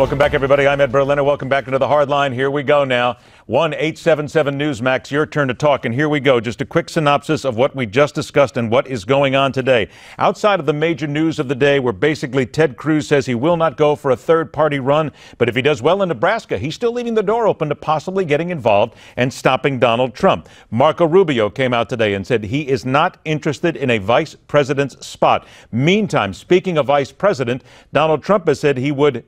Welcome back, everybody. I'm Ed Berliner. Welcome back into the Hard Line. Here we go now. 1-877 Newsmax, your turn to talk. And here we go. Just a quick synopsis of what we just discussed and what is going on today. Outside of the major news of the day, where basically Ted Cruz says he will not go for a third-party run, but if he does well in Nebraska, he's still leaving the door open to possibly getting involved and stopping Donald Trump. Marco Rubio came out today and said he is not interested in a vice president's spot. Meantime, speaking of vice president, Donald Trump has said he would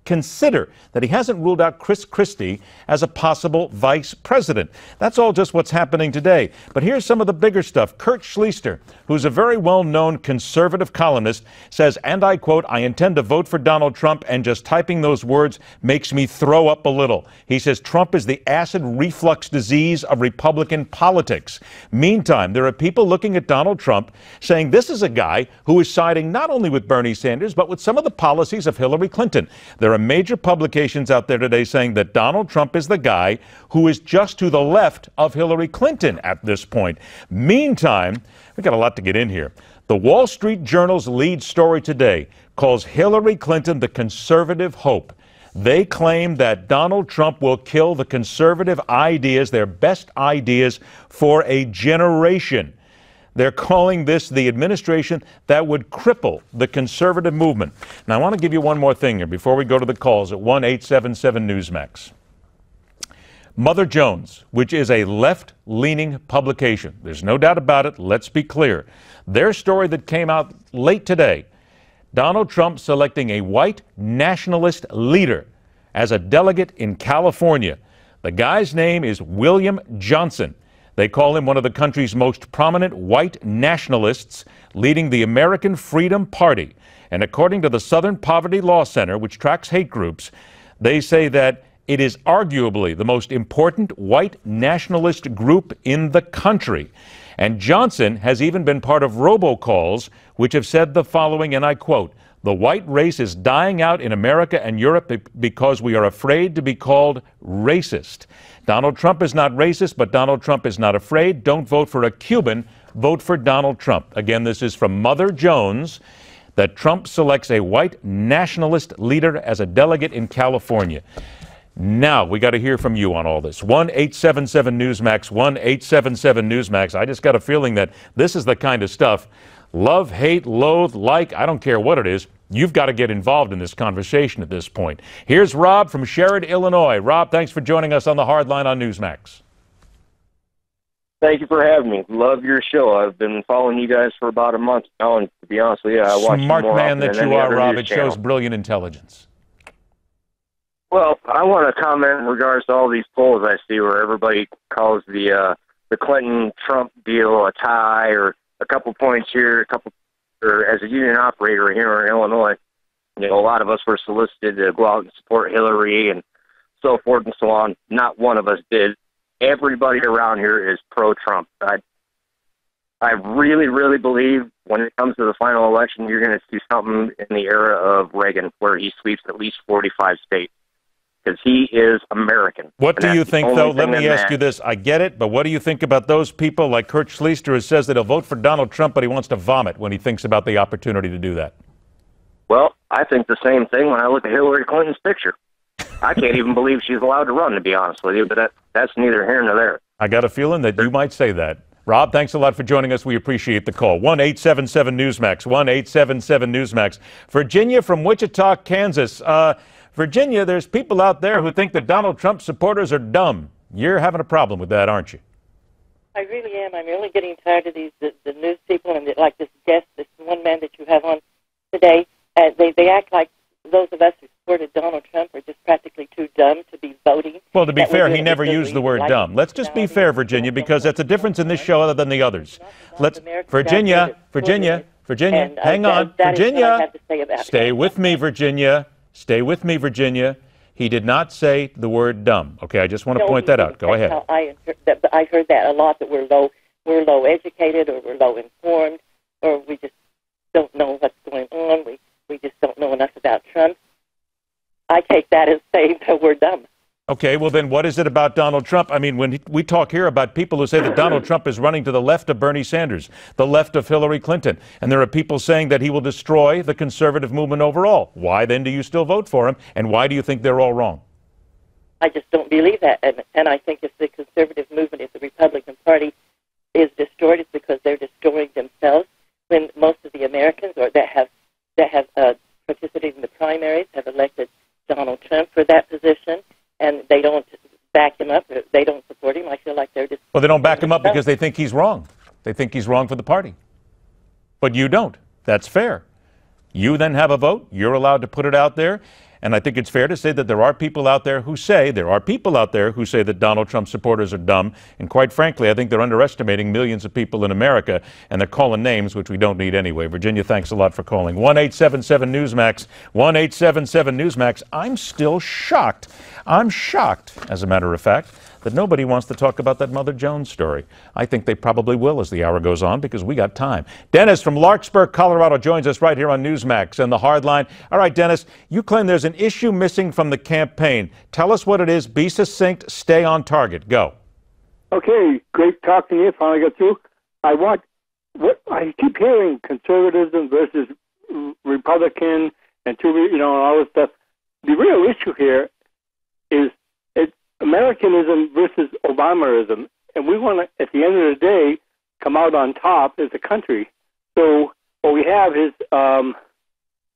consider that he hasn't ruled out Chris Christie as a possible vice president. That's all just what's happening today. But here's some of the bigger stuff. Kurt Schlichter, who's a very well-known conservative columnist, says, and I quote, "I intend to vote for Donald Trump, and just typing those words makes me throw up a little." He says Trump is the acid reflux disease of Republican politics. Meantime, there are people looking at Donald Trump saying this is a guy who is siding not only with Bernie Sanders, but with some of the policies of Hillary Clinton. There are major publications out there today saying that Donald Trump is the guy who is just to the left of Hillary Clinton at this point. Meantime, we've got a lot to get in here. The Wall Street Journal's lead story today calls Hillary Clinton the conservative hope. They claim that Donald Trump will kill the conservative ideas, their best ideas for a generation. They're calling this the administration that would cripple the conservative movement. Now, I want to give you one more thing here before we go to the calls at 1-877 Newsmax. Mother Jones, which is a left-leaning publication, there's no doubt about it, let's be clear. Their story that came out late today, Donald Trump selecting a white nationalist leader as a delegate in California. The guy's name is William Johnson. They call him one of the country's most prominent white nationalists, leading the American Freedom Party. And according to the Southern Poverty Law Center, which tracks hate groups, they say that it is arguably the most important white nationalist group in the country. And Johnson has even been part of robocalls, which have said the following, and I quote, "The white race is dying out in America and Europe because we are afraid to be called racist. Donald Trump is not racist, but Donald Trump is not afraid. Don't vote for a Cuban. Vote for Donald Trump." Again, this is from Mother Jones, that Trump selects a white nationalist leader as a delegate in California. Now, we got to hear from you on all this. 1-877 Newsmax, 1-877 Newsmax. I just got a feeling that this is the kind of stuff, love, hate, loathe, like, I don't care what it is, you've got to get involved in this conversation at this point. Here's Rob from Sheridan, Illinois. Rob, thanks for joining us on the Hard Line on Newsmax. Thank you for having me. Love your show. I've been following you guys for about a month now, and to be honest with you, I watch you more Smart man that you are, Rob. It shows channel. brilliant intelligence. Well, I want to comment in regards to all these polls I see where everybody calls the Clinton-Trump deal a tie, or a couple points here, a couple, or as a union operator here in Illinois, you know, a lot of us were solicited to go out and support Hillary and so forth and so on. Not one of us did. Everybody around here is pro-Trump. I really, really believe when it comes to the final election, you're going to see something in the era of Reagan where he sweeps at least 45 states. Because he is American. What do you think, though? Let me ask you this. I get it, but what do you think about those people like Kurt Schlichter, who says that he'll vote for Donald Trump, but he wants to vomit when he thinks about the opportunity to do that? Well, I think the same thing when I look at Hillary Clinton's picture. I can't even believe she's allowed to run, to be honest with you, but that's neither here nor there. I got a feeling that you might say that. Rob, thanks a lot for joining us. We appreciate the call. 1-877 Newsmax, 1-877 Newsmax. Virginia from Wichita, Kansas. Virginia, there's people out there who think that Donald Trump supporters are dumb. You're having a problem with that, aren't you? I really am. I'm really getting tired of the news people and like this guest, this one man that you have on today. They act like those of us who supported Donald Trump are just practically too dumb to be voting. Well, to be fair, he never used the word dumb. Let's just be fair, Virginia, because that's a difference in this show other than the others. Virginia, hang on. Virginia, stay with me, Virginia. Stay with me, Virginia. He did not say the word dumb. Okay, I just want to point that out. Go ahead. I heard that a lot, that we're low educated, or we're low informed, or we just don't know what's going on. We just don't know enough about Trump. I take that as saying that we're dumb. Okay, well then what is it about Donald Trump? I mean, when we talk here about people who say that Donald Trump is running to the left of Bernie Sanders, the left of Hillary Clinton, and there are people saying that he will destroy the conservative movement overall. Why then do you still vote for him, and why do you think they're all wrong? I just don't believe that, and I think if the conservative movement, if the Republican Party is destroyed, it's because they're destroying themselves. When most of the Americans or that have participated in the primaries have elected Donald Trump for that position, and they don't back him up, they don't support him, I feel like they're just... Well, they don't back him up because they think he's wrong. They think he's wrong for the party. But you don't. That's fair. You then have a vote. You're allowed to put it out there. And I think it's fair to say that there are people out there who say that Donald Trump supporters are dumb. And quite frankly, I think they're underestimating millions of people in America, and they're calling names which we don't need anyway. Virginia, thanks a lot for calling. 1-877-NEWSMAX, 1-877-NEWSMAX. I'm still shocked. I'm shocked, as a matter of fact, that nobody wants to talk about that Mother Jones story. I think they probably will as the hour goes on because we got time. Dennis from Larkspur, Colorado joins us right here on Newsmax and the Hardline. All right, Dennis, you claim there's an issue missing from the campaign. Tell us what it is. Be succinct. Stay on target. Go. Okay, great talking to you. Finally got through. I keep hearing conservatism versus Republican and all this stuff. The real issue here is Americanism versus Obamaism, and we want to, at the end of the day, come out on top as a country. So what we have is, I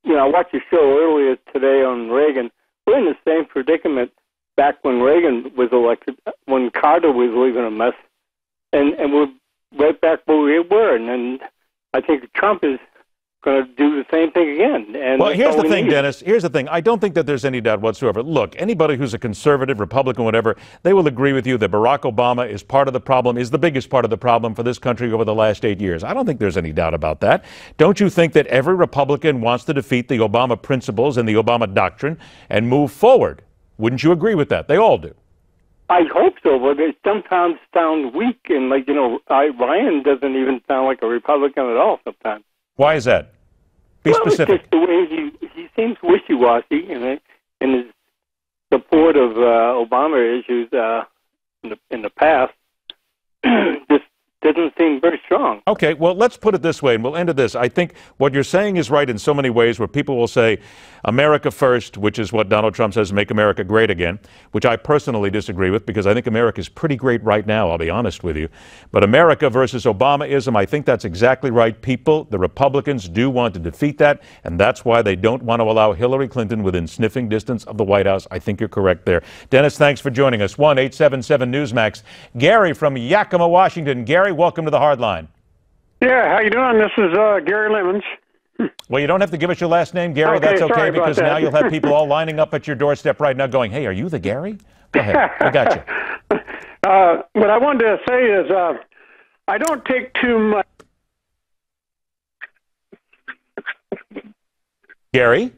watched a show earlier today on Reagan. We're in the same predicament back when Reagan was elected, when Carter was leaving a mess, and we're right back where we were. And then I think Trump is going to do the same thing again. And well, here's the thing, Dennis. Here's the thing. I don't think that there's any doubt whatsoever. Look, anybody who's a conservative, Republican, whatever, they will agree with you that Barack Obama is part of the problem, is the biggest part of the problem for this country over the last 8 years. I don't think there's any doubt about that. Don't you think that every Republican wants to defeat the Obama principles and the Obama doctrine and move forward? Wouldn't you agree with that? They all do. I hope so, but they sometimes sound weak, and Ryan doesn't even sound like a Republican at all sometimes. Why is that? Be specific. It's just the way he seems wishy-washy in his support of Obama issues in the past. Just doesn't seem very strong. Okay, well, let's put it this way, and we'll end at this. I think what you're saying is right in so many ways, where people will say America first, which is what Donald Trump says, make America great again, which I personally disagree with because I think America is pretty great right now, I'll be honest with you. But America versus Obamaism, I think that's exactly right. People, the Republicans, do want to defeat that, and that's why they don't want to allow Hillary Clinton within sniffing distance of the White House. I think you're correct there. Dennis, thanks for joining us. 1-877-NEWSMAX. Gary from Yakima, Washington. Gary, welcome to the Hardline. Yeah, how you doing? This is Gary Lemons. Well, you don't have to give us your last name, Gary. Okay, that's okay, because that. Now you'll have people all lining up at your doorstep right now going, hey, are you the Gary? Go ahead. I got you. What I wanted to say is I don't take too much. Gary?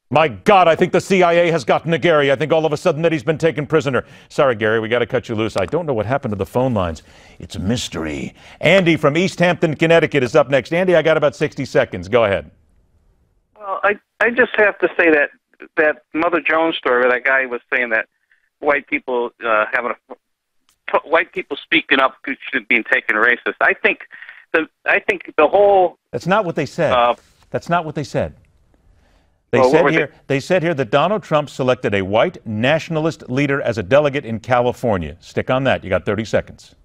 My God, I think the CIA has gotten to Gary. I think all of a sudden that he's been taken prisoner. Sorry, Gary, we got to cut you loose. I don't know what happened to the phone lines. It's a mystery. Andy from East Hampton, Connecticut is up next. Andy, I got about 60 seconds. Go ahead. Well, I just have to say that Mother Jones story where that guy was saying that white people white people speaking up should be taken racist. I think the whole... That's not what they said. That's not what they said. They said here that Donald Trump selected a white nationalist leader as a delegate in California. Stick on that. You got 30 seconds.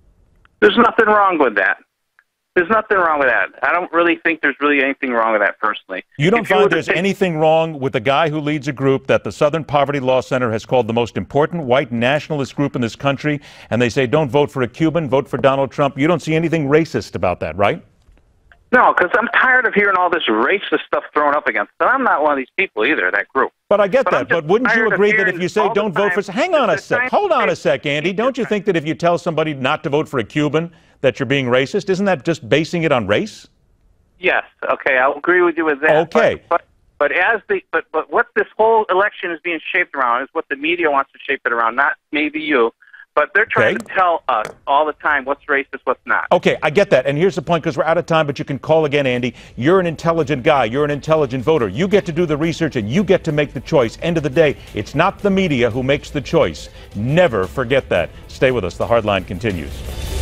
There's nothing wrong with that. There's nothing wrong with that. I don't really think there's really anything wrong with that, personally. You don't find there's anything wrong with the guy who leads a group that the Southern Poverty Law Center has called the most important white nationalist group in this country, and they say don't vote for a Cuban, vote for Donald Trump. You don't see anything racist about that, right? No, because I'm tired of hearing all this racist stuff thrown up against them. I'm not one of these people either, that group. But I get that. But wouldn't you agree that if you say don't vote for... Hang on a sec. Hold on a sec, Andy. Don't you think that if you tell somebody not to vote for a Cuban, that you're being racist? Isn't that just basing it on race? Yes. Okay, I'll agree with you with that. Okay. But what this whole election is being shaped around is what the media wants to shape it around, not maybe you. But they're trying to tell us all the time what's racist, what's not. Okay, I get that. And here's the point, because we're out of time, but you can call again, Andy. You're an intelligent guy. You're an intelligent voter. You get to do the research, and you get to make the choice. End of the day, it's not the media who makes the choice. Never forget that. Stay with us. The Hardline continues.